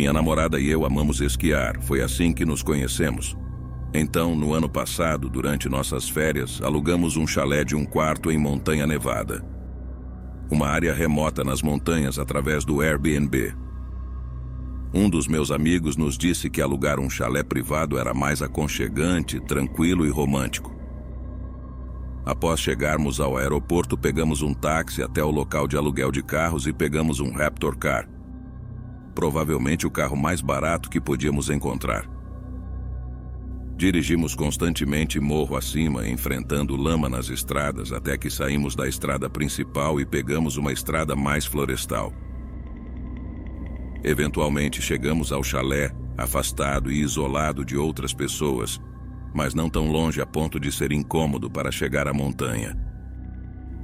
Minha namorada e eu amamos esquiar, foi assim que nos conhecemos. Então, no ano passado, durante nossas férias, alugamos um chalé de 1 quarto em Montanha Nevada. Uma área remota nas montanhas através do Airbnb. Um dos meus amigos nos disse que alugar um chalé privado era mais aconchegante, tranquilo e romântico. Após chegarmos ao aeroporto, pegamos um táxi até o local de aluguel de carros e pegamos um Raptor Car. Provavelmente o carro mais barato que podíamos encontrar. Dirigimos constantemente morro acima, enfrentando lama nas estradas, até que saímos da estrada principal e pegamos uma estrada mais florestal. Eventualmente chegamos ao chalé, afastado e isolado de outras pessoas, mas não tão longe a ponto de ser incômodo para chegar à montanha.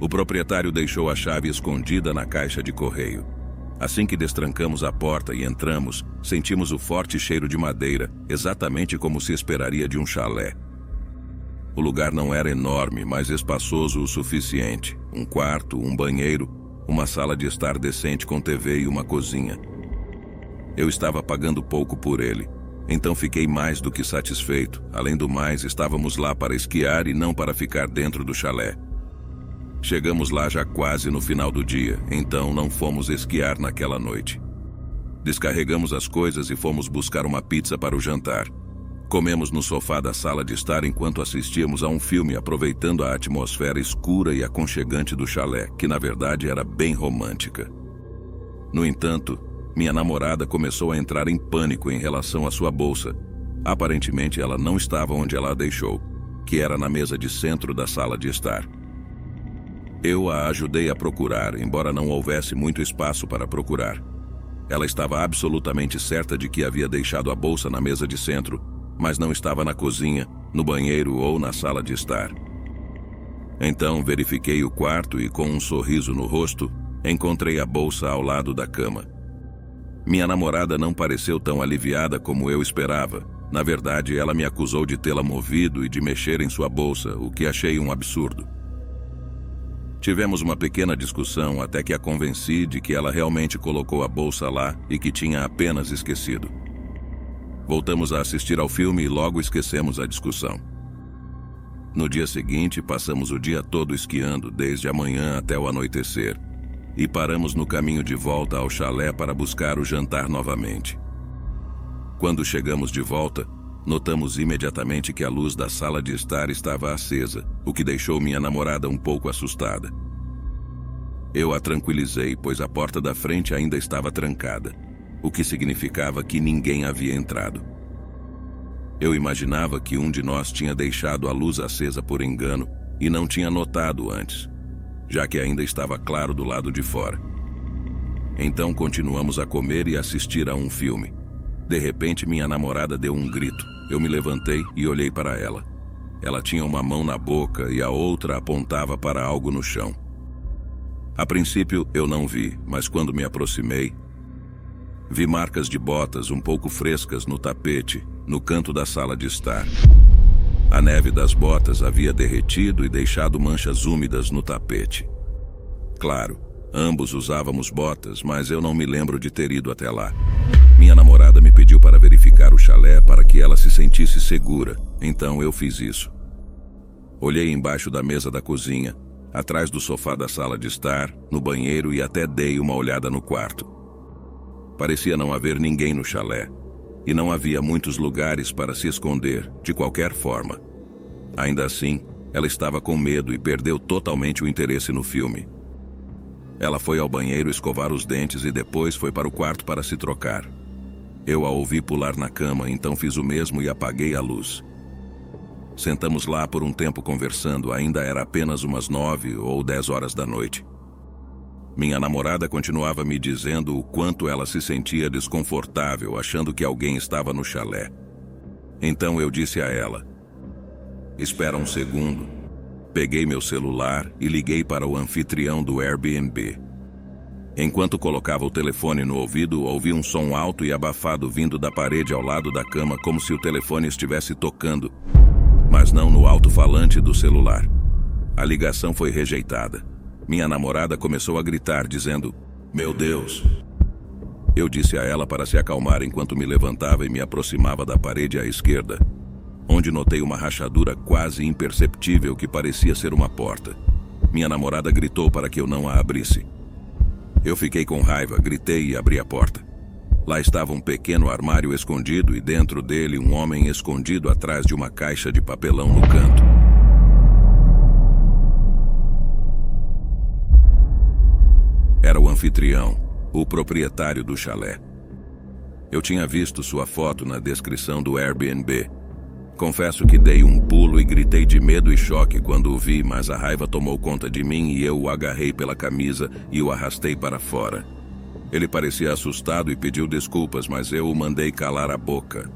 O proprietário deixou a chave escondida na caixa de correio. Assim que destrancamos a porta e entramos, sentimos o forte cheiro de madeira, exatamente como se esperaria de um chalé. O lugar não era enorme, mas espaçoso o suficiente. 1 quarto, um banheiro, uma sala de estar decente com TV e uma cozinha. Eu estava pagando pouco por ele, então fiquei mais do que satisfeito. Além do mais, estávamos lá para esquiar e não para ficar dentro do chalé. Chegamos lá já quase no final do dia, então não fomos esquiar naquela noite. Descarregamos as coisas e fomos buscar uma pizza para o jantar. Comemos no sofá da sala de estar enquanto assistíamos a um filme, aproveitando a atmosfera escura e aconchegante do chalé, que na verdade era bem romântica. No entanto, minha namorada começou a entrar em pânico em relação à sua bolsa. Aparentemente ela não estava onde ela a deixou, que era na mesa de centro da sala de estar. Eu a ajudei a procurar, embora não houvesse muito espaço para procurar. Ela estava absolutamente certa de que havia deixado a bolsa na mesa de centro, mas não estava na cozinha, no banheiro ou na sala de estar. Então verifiquei o quarto e, com um sorriso no rosto, encontrei a bolsa ao lado da cama. Minha namorada não pareceu tão aliviada como eu esperava. Na verdade, ela me acusou de tê-la movido e de mexer em sua bolsa, o que achei um absurdo. Tivemos uma pequena discussão até que a convenci de que ela realmente colocou a bolsa lá e que tinha apenas esquecido. Voltamos a assistir ao filme e logo esquecemos a discussão. No dia seguinte, passamos o dia todo esquiando, desde a manhã até o anoitecer, e paramos no caminho de volta ao chalé para buscar o jantar novamente. Quando chegamos de volta, notamos imediatamente que a luz da sala de estar estava acesa, o que deixou minha namorada um pouco assustada. Eu a tranquilizei, pois a porta da frente ainda estava trancada, o que significava que ninguém havia entrado. Eu imaginava que um de nós tinha deixado a luz acesa por engano e não tinha notado antes, já que ainda estava claro do lado de fora. Então continuamos a comer e assistir a um filme. De repente, minha namorada deu um grito. Eu me levantei e olhei para ela. Ela tinha uma mão na boca e a outra apontava para algo no chão. A princípio, eu não vi, mas quando me aproximei, vi marcas de botas um pouco frescas no tapete, no canto da sala de estar. A neve das botas havia derretido e deixado manchas úmidas no tapete. Claro, ambos usávamos botas, mas eu não me lembro de ter ido até lá. Minha namorada me pediu para verificar o chalé para que ela se sentisse segura, então eu fiz isso. Olhei embaixo da mesa da cozinha, atrás do sofá da sala de estar, no banheiro e até dei uma olhada no quarto. Parecia não haver ninguém no chalé, e não havia muitos lugares para se esconder, de qualquer forma. Ainda assim, ela estava com medo e perdeu totalmente o interesse no filme. Ela foi ao banheiro escovar os dentes e depois foi para o quarto para se trocar. Eu a ouvi pular na cama, então fiz o mesmo e apaguei a luz. Sentamos lá por um tempo conversando, ainda era apenas umas 9 ou 10 horas da noite. Minha namorada continuava me dizendo o quanto ela se sentia desconfortável, achando que alguém estava no chalé. Então eu disse a ela: "Espera um segundo." Peguei meu celular e liguei para o anfitrião do Airbnb. Enquanto colocava o telefone no ouvido, ouvi um som alto e abafado vindo da parede ao lado da cama, como se o telefone estivesse tocando, mas não no alto-falante do celular. A ligação foi rejeitada. Minha namorada começou a gritar, dizendo: "Meu Deus!" Eu disse a ela para se acalmar enquanto me levantava e me aproximava da parede à esquerda, onde notei uma rachadura quase imperceptível que parecia ser uma porta. Minha namorada gritou para que eu não a abrisse. Eu fiquei com raiva, gritei e abri a porta. Lá estava um pequeno armário escondido e dentro dele um homem escondido atrás de uma caixa de papelão no canto. Era o anfitrião, o proprietário do chalé. Eu tinha visto sua foto na descrição do Airbnb. Confesso que dei um pulo e gritei de medo e choque quando o vi, mas a raiva tomou conta de mim e eu o agarrei pela camisa e o arrastei para fora. Ele parecia assustado e pediu desculpas, mas eu o mandei calar a boca.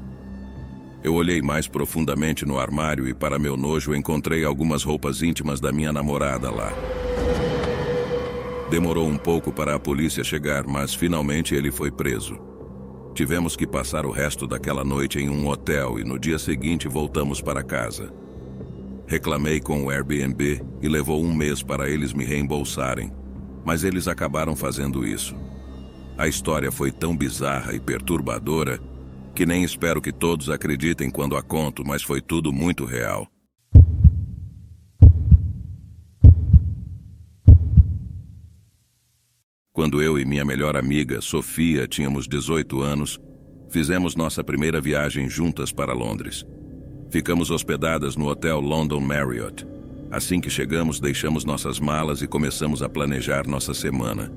Eu olhei mais profundamente no armário e, para meu nojo, encontrei algumas roupas íntimas da minha namorada lá. Demorou um pouco para a polícia chegar, mas finalmente ele foi preso. Tivemos que passar o resto daquela noite em um hotel e no dia seguinte voltamos para casa. Reclamei com o Airbnb e levou um mês para eles me reembolsarem, mas eles acabaram fazendo isso. A história foi tão bizarra e perturbadora que nem espero que todos acreditem quando a conto, mas foi tudo muito real. Quando eu e minha melhor amiga, Sofia, tínhamos 18 anos, fizemos nossa primeira viagem juntas para Londres. Ficamos hospedadas no Hotel London Marriott. Assim que chegamos, deixamos nossas malas e começamos a planejar nossa semana.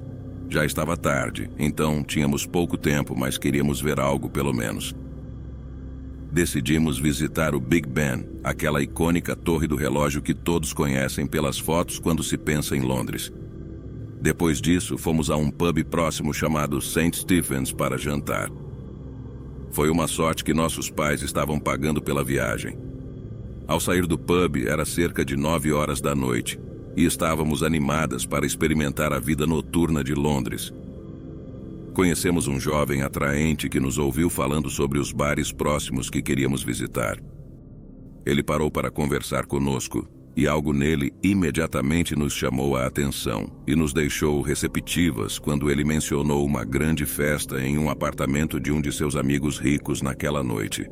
Já estava tarde, então tínhamos pouco tempo, mas queríamos ver algo pelo menos. Decidimos visitar o Big Ben, aquela icônica torre do relógio que todos conhecem pelas fotos quando se pensa em Londres. Depois disso, fomos a um pub próximo chamado St. Stephen's para jantar. Foi uma sorte que nossos pais estavam pagando pela viagem. Ao sair do pub, era cerca de 9 horas da noite, e estávamos animadas para experimentar a vida noturna de Londres. Conhecemos um jovem atraente que nos ouviu falando sobre os bares próximos que queríamos visitar. Ele parou para conversar conosco, e algo nele imediatamente nos chamou a atenção e nos deixou receptivas quando ele mencionou uma grande festa em um apartamento de um de seus amigos ricos naquela noite.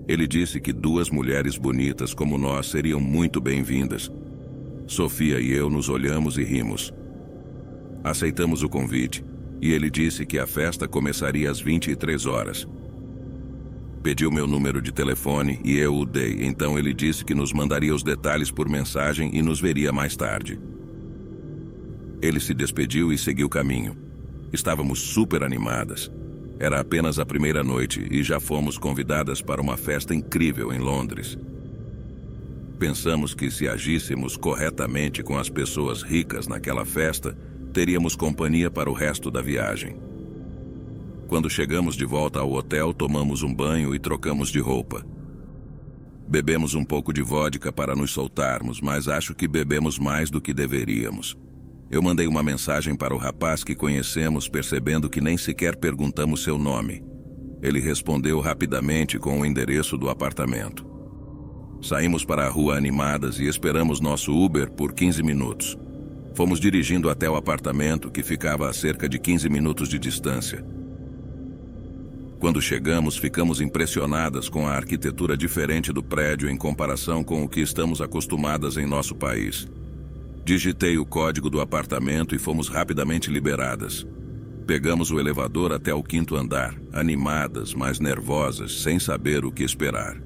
Ele disse que 2 mulheres bonitas como nós seriam muito bem-vindas. Sofia e eu nos olhamos e rimos. Aceitamos o convite, e ele disse que a festa começaria às 23 horas. Pediu meu número de telefone e eu o dei, então ele disse que nos mandaria os detalhes por mensagem e nos veria mais tarde. Ele se despediu e seguiu caminho. Estávamos super animadas. Era apenas a primeira noite e já fomos convidadas para uma festa incrível em Londres. Pensamos que se agíssemos corretamente com as pessoas ricas naquela festa, teríamos companhia para o resto da viagem. Quando chegamos de volta ao hotel, tomamos um banho e trocamos de roupa. Bebemos um pouco de vodka para nos soltarmos, mas acho que bebemos mais do que deveríamos. Eu mandei uma mensagem para o rapaz que conhecemos, percebendo que nem sequer perguntamos seu nome. Ele respondeu rapidamente com o endereço do apartamento. Saímos para a rua animadas e esperamos nosso Uber por 15 minutos. Fomos dirigindo até o apartamento, que ficava a cerca de 15 minutos de distância. Quando chegamos, ficamos impressionadas com a arquitetura diferente do prédio em comparação com o que estamos acostumadas em nosso país. Digitei o código do apartamento e fomos rapidamente liberadas. Pegamos o elevador até o 5º andar, animadas, mas nervosas, sem saber o que esperar.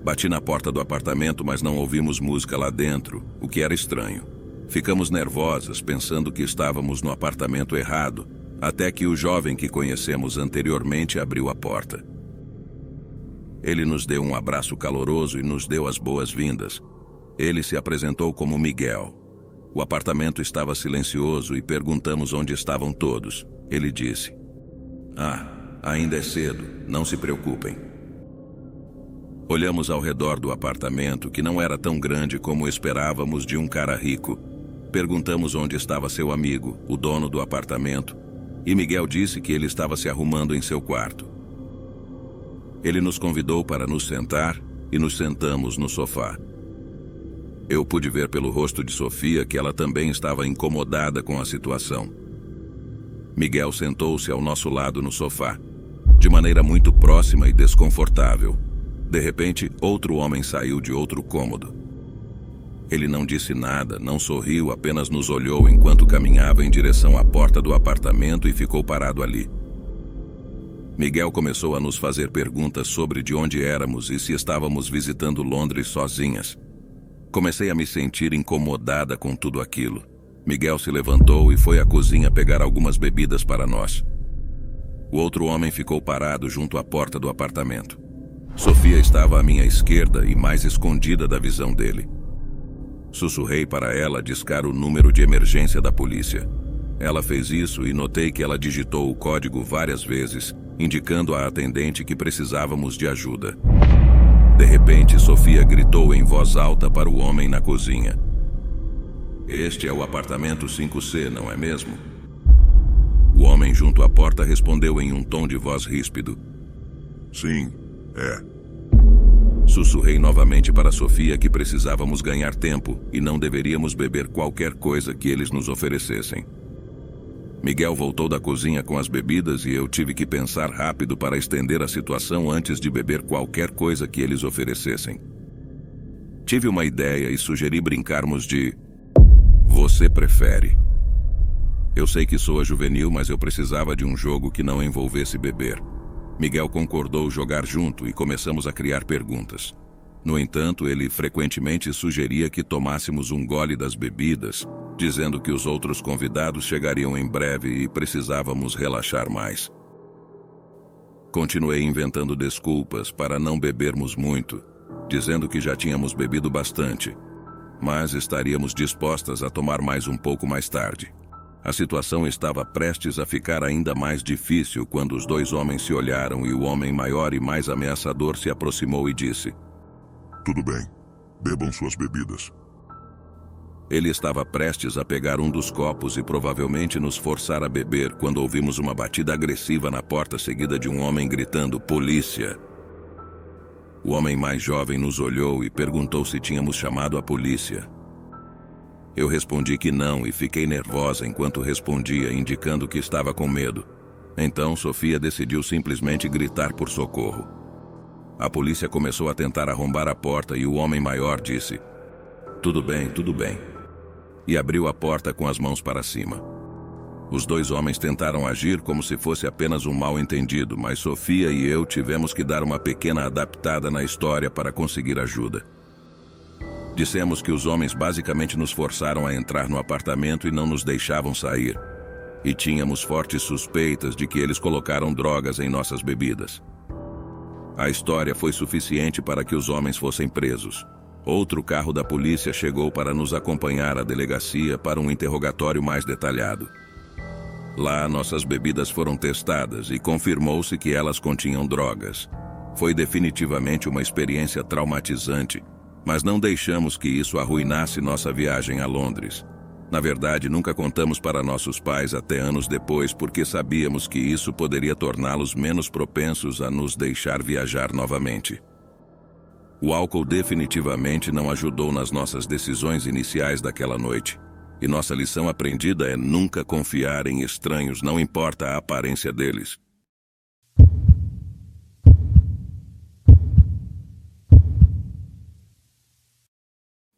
Bati na porta do apartamento, mas não ouvimos música lá dentro, o que era estranho. Ficamos nervosas, pensando que estávamos no apartamento errado, até que o jovem que conhecemos anteriormente abriu a porta. Ele nos deu um abraço caloroso e nos deu as boas-vindas. Ele se apresentou como Miguel. O apartamento estava silencioso e perguntamos onde estavam todos. Ele disse: ainda é cedo, não se preocupem. Olhamos ao redor do apartamento, que não era tão grande como esperávamos de um cara rico. Perguntamos onde estava seu amigo, o dono do apartamento, e Miguel disse que ele estava se arrumando em seu quarto. Ele nos convidou para nos sentar e nos sentamos no sofá. Eu pude ver pelo rosto de Sofia que ela também estava incomodada com a situação. Miguel sentou-se ao nosso lado no sofá, de maneira muito próxima e desconfortável. De repente, outro homem saiu de outro cômodo. Ele não disse nada, não sorriu, apenas nos olhou enquanto caminhava em direção à porta do apartamento e ficou parado ali. Miguel começou a nos fazer perguntas sobre de onde éramos e se estávamos visitando Londres sozinhas. Comecei a me sentir incomodada com tudo aquilo. Miguel se levantou e foi à cozinha pegar algumas bebidas para nós. O outro homem ficou parado junto à porta do apartamento. Sofia estava à minha esquerda e mais escondida da visão dele. Sussurrei para ela discar o número de emergência da polícia. Ela fez isso e notei que ela digitou o código várias vezes, indicando à atendente que precisávamos de ajuda. De repente, Sofia gritou em voz alta para o homem na cozinha. "Este é o apartamento 5C, não é mesmo?" O homem junto à porta respondeu em um tom de voz ríspido. Sim, é. Sussurrei novamente para Sofia que precisávamos ganhar tempo e não deveríamos beber qualquer coisa que eles nos oferecessem. Miguel voltou da cozinha com as bebidas e eu tive que pensar rápido para estender a situação antes de beber qualquer coisa que eles oferecessem. Tive uma ideia e sugeri brincarmos de "Você prefere?" Eu sei que soa juvenil, mas eu precisava de um jogo que não envolvesse beber. Miguel concordou jogar junto e começamos a criar perguntas. No entanto, ele frequentemente sugeria que tomássemos um gole das bebidas, dizendo que os outros convidados chegariam em breve e precisávamos relaxar mais. Continuei inventando desculpas para não bebermos muito, dizendo que já tínhamos bebido bastante, mas estaríamos dispostas a tomar mais um pouco mais tarde. A situação estava prestes a ficar ainda mais difícil quando os dois homens se olharam e o homem maior e mais ameaçador se aproximou e disse: Tudo bem, bebam suas bebidas. Ele estava prestes a pegar um dos copos e provavelmente nos forçar a beber quando ouvimos uma batida agressiva na porta seguida de um homem gritando "Polícia!". O homem mais jovem nos olhou e perguntou se tínhamos chamado a polícia. Eu respondi que não e fiquei nervosa enquanto respondia, indicando que estava com medo. Então Sofia decidiu simplesmente gritar por socorro. A polícia começou a tentar arrombar a porta e o homem maior disse: tudo bem, e abriu a porta com as mãos para cima. Os dois homens tentaram agir como se fosse apenas um mal-entendido, mas Sofia e eu tivemos que dar uma pequena adaptada na história para conseguir ajuda. Dissemos que os homens basicamente nos forçaram a entrar no apartamento e não nos deixavam sair. E tínhamos fortes suspeitas de que eles colocaram drogas em nossas bebidas. A história foi suficiente para que os homens fossem presos. Outro carro da polícia chegou para nos acompanhar à delegacia para um interrogatório mais detalhado. Lá, nossas bebidas foram testadas e confirmou-se que elas continham drogas. Foi definitivamente uma experiência traumatizante, mas não deixamos que isso arruinasse nossa viagem a Londres. Na verdade, nunca contamos para nossos pais até anos depois, porque sabíamos que isso poderia torná-los menos propensos a nos deixar viajar novamente. O álcool definitivamente não ajudou nas nossas decisões iniciais daquela noite. E nossa lição aprendida é nunca confiar em estranhos, não importa a aparência deles.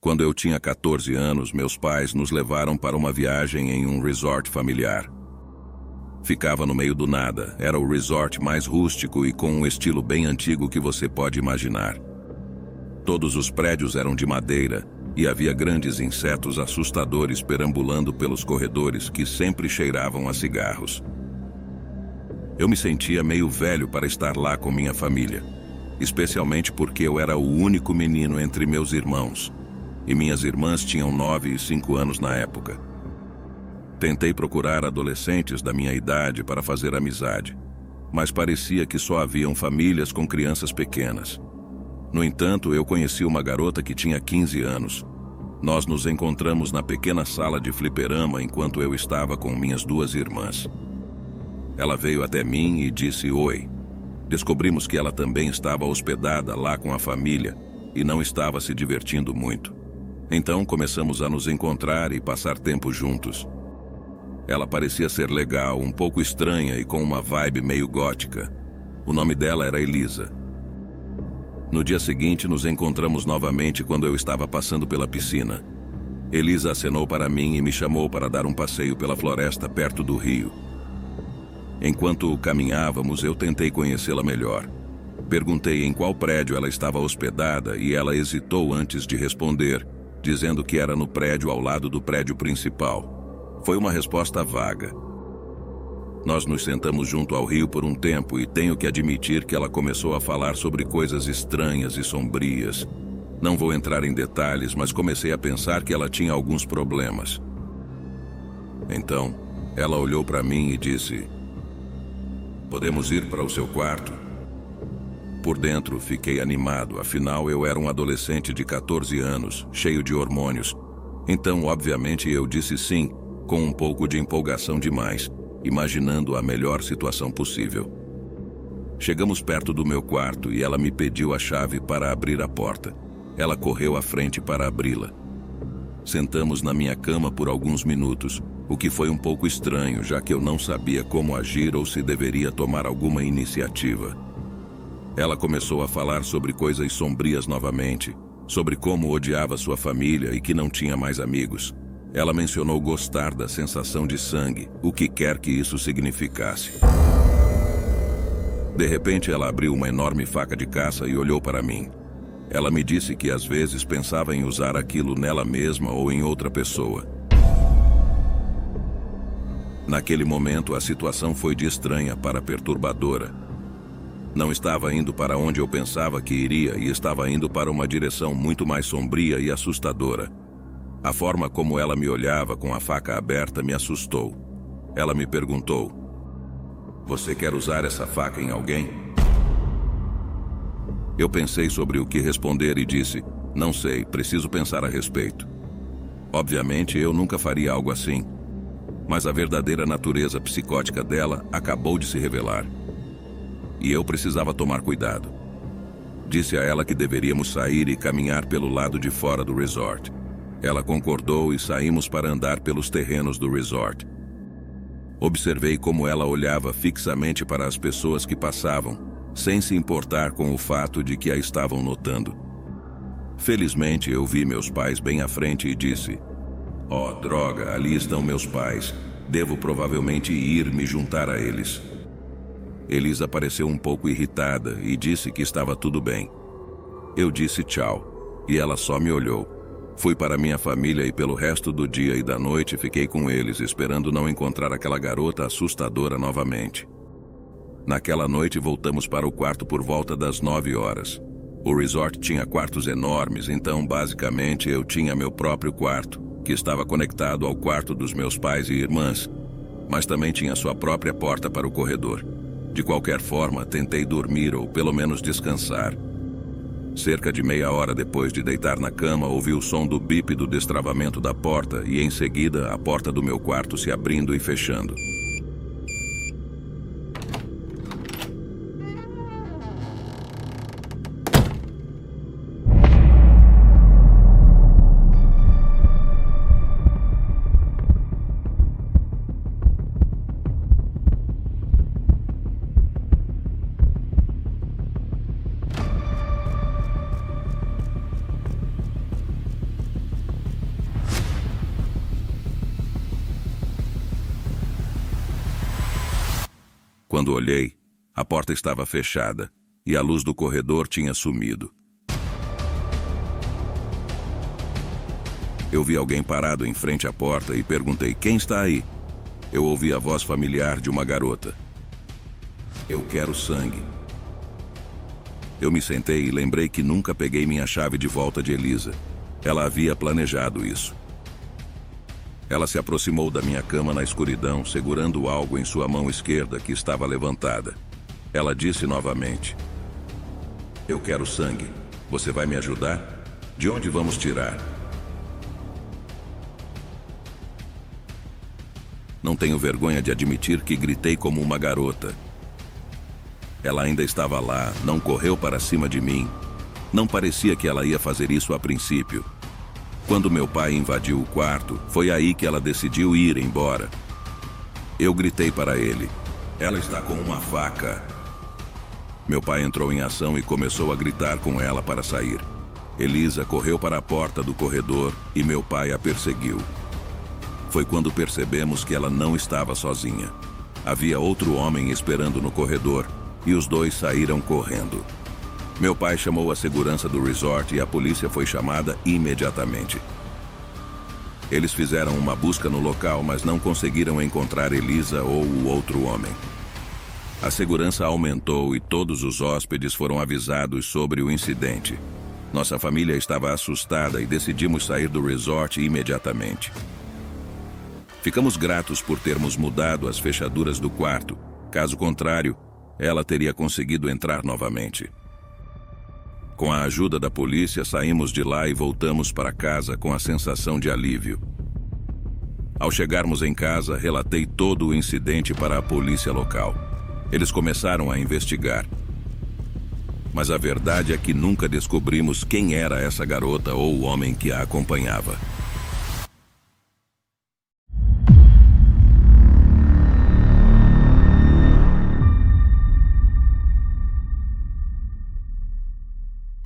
Quando eu tinha 14 anos, meus pais nos levaram para uma viagem em um resort familiar. Ficava no meio do nada, era o resort mais rústico e com um estilo bem antigo que você pode imaginar. Todos os prédios eram de madeira e havia grandes insetos assustadores perambulando pelos corredores que sempre cheiravam a cigarros. Eu me sentia meio velho para estar lá com minha família, especialmente porque eu era o único menino entre meus irmãos. E minhas irmãs tinham 9 e 5 anos na época. Tentei procurar adolescentes da minha idade para fazer amizade, mas parecia que só haviam famílias com crianças pequenas. No entanto, eu conheci uma garota que tinha 15 anos. Nós nos encontramos na pequena sala de fliperama enquanto eu estava com minhas 2 irmãs. Ela veio até mim e disse oi. Descobrimos que ela também estava hospedada lá com a família e não estava se divertindo muito. Então começamos a nos encontrar e passar tempo juntos. Ela parecia ser legal, um pouco estranha e com uma vibe meio gótica. O nome dela era Elisa. No dia seguinte, nos encontramos novamente quando eu estava passando pela piscina. Elisa acenou para mim e me chamou para dar um passeio pela floresta perto do rio. Enquanto caminhávamos, eu tentei conhecê-la melhor. Perguntei em qual prédio ela estava hospedada e ela hesitou antes de responder, dizendo que era no prédio ao lado do prédio principal. Foi uma resposta vaga. Nós nos sentamos junto ao rio por um tempo e tenho que admitir que ela começou a falar sobre coisas estranhas e sombrias. Não vou entrar em detalhes, mas comecei a pensar que ela tinha alguns problemas. Então, ela olhou para mim e disse: "Podemos ir para o seu quarto?" Por dentro, fiquei animado, afinal eu era um adolescente de 14 anos, cheio de hormônios. Então, obviamente, eu disse sim, com um pouco de empolgação demais, imaginando a melhor situação possível. Chegamos perto do meu quarto e ela me pediu a chave para abrir a porta. Ela correu à frente para abri-la. Sentamos na minha cama por alguns minutos, o que foi um pouco estranho, já que eu não sabia como agir ou se deveria tomar alguma iniciativa. Ela começou a falar sobre coisas sombrias novamente, sobre como odiava sua família e que não tinha mais amigos. Ela mencionou gostar da sensação de sangue, o que quer que isso significasse. De repente, ela abriu uma enorme faca de caça e olhou para mim. Ela me disse que às vezes pensava em usar aquilo nela mesma ou em outra pessoa. Naquele momento, a situação foi de estranha para perturbadora. Não estava indo para onde eu pensava que iria e estava indo para uma direção muito mais sombria e assustadora. A forma como ela me olhava com a faca aberta me assustou. Ela me perguntou: "Você quer usar essa faca em alguém?" Eu pensei sobre o que responder e disse: "Não sei, preciso pensar a respeito." Obviamente, eu nunca faria algo assim. Mas a verdadeira natureza psicótica dela acabou de se revelar. E eu precisava tomar cuidado. Disse a ela que deveríamos sair e caminhar pelo lado de fora do resort. Ela concordou e saímos para andar pelos terrenos do resort. Observei como ela olhava fixamente para as pessoas que passavam, sem se importar com o fato de que a estavam notando. Felizmente, eu vi meus pais bem à frente e disse: "Oh, droga, ali estão meus pais. Devo provavelmente ir me juntar a eles." Elisa pareceu um pouco irritada e disse que estava tudo bem. Eu disse tchau, e ela só me olhou. Fui para minha família e pelo resto do dia e da noite fiquei com eles, esperando não encontrar aquela garota assustadora novamente. Naquela noite voltamos para o quarto por volta das 9 horas. O resort tinha quartos enormes, então basicamente eu tinha meu próprio quarto, que estava conectado ao quarto dos meus pais e irmãs, mas também tinha sua própria porta para o corredor. De qualquer forma, tentei dormir ou pelo menos descansar. Cerca de meia hora depois de deitar na cama, ouvi o som do bip do destravamento da porta e em seguida a porta do meu quarto se abrindo e fechando. Quando olhei, a porta estava fechada e a luz do corredor tinha sumido. Eu vi alguém parado em frente à porta e perguntei: "Quem está aí?" Eu ouvi a voz familiar de uma garota. "Eu quero sangue." Eu me sentei e lembrei que nunca peguei minha chave de volta de Elisa. Ela havia planejado isso. Ela se aproximou da minha cama na escuridão, segurando algo em sua mão esquerda que estava levantada. Ela disse novamente: "Eu quero sangue. Você vai me ajudar? De onde vamos tirar?" Não tenho vergonha de admitir que gritei como uma garota. Ela ainda estava lá, não correu para cima de mim. Não parecia que ela ia fazer isso a princípio. Quando meu pai invadiu o quarto, foi aí que ela decidiu ir embora. Eu gritei para ele: "Ela está com uma faca." Meu pai entrou em ação e começou a gritar com ela para sair. Elisa correu para a porta do corredor e meu pai a perseguiu. Foi quando percebemos que ela não estava sozinha. Havia outro homem esperando no corredor e os dois saíram correndo. Meu pai chamou a segurança do resort e a polícia foi chamada imediatamente. Eles fizeram uma busca no local, mas não conseguiram encontrar Elisa ou o outro homem. A segurança aumentou e todos os hóspedes foram avisados sobre o incidente. Nossa família estava assustada e decidimos sair do resort imediatamente. Ficamos gratos por termos mudado as fechaduras do quarto. Caso contrário, ela teria conseguido entrar novamente. Com a ajuda da polícia, saímos de lá e voltamos para casa com a sensação de alívio. Ao chegarmos em casa, relatei todo o incidente para a polícia local. Eles começaram a investigar. Mas a verdade é que nunca descobrimos quem era essa garota ou o homem que a acompanhava.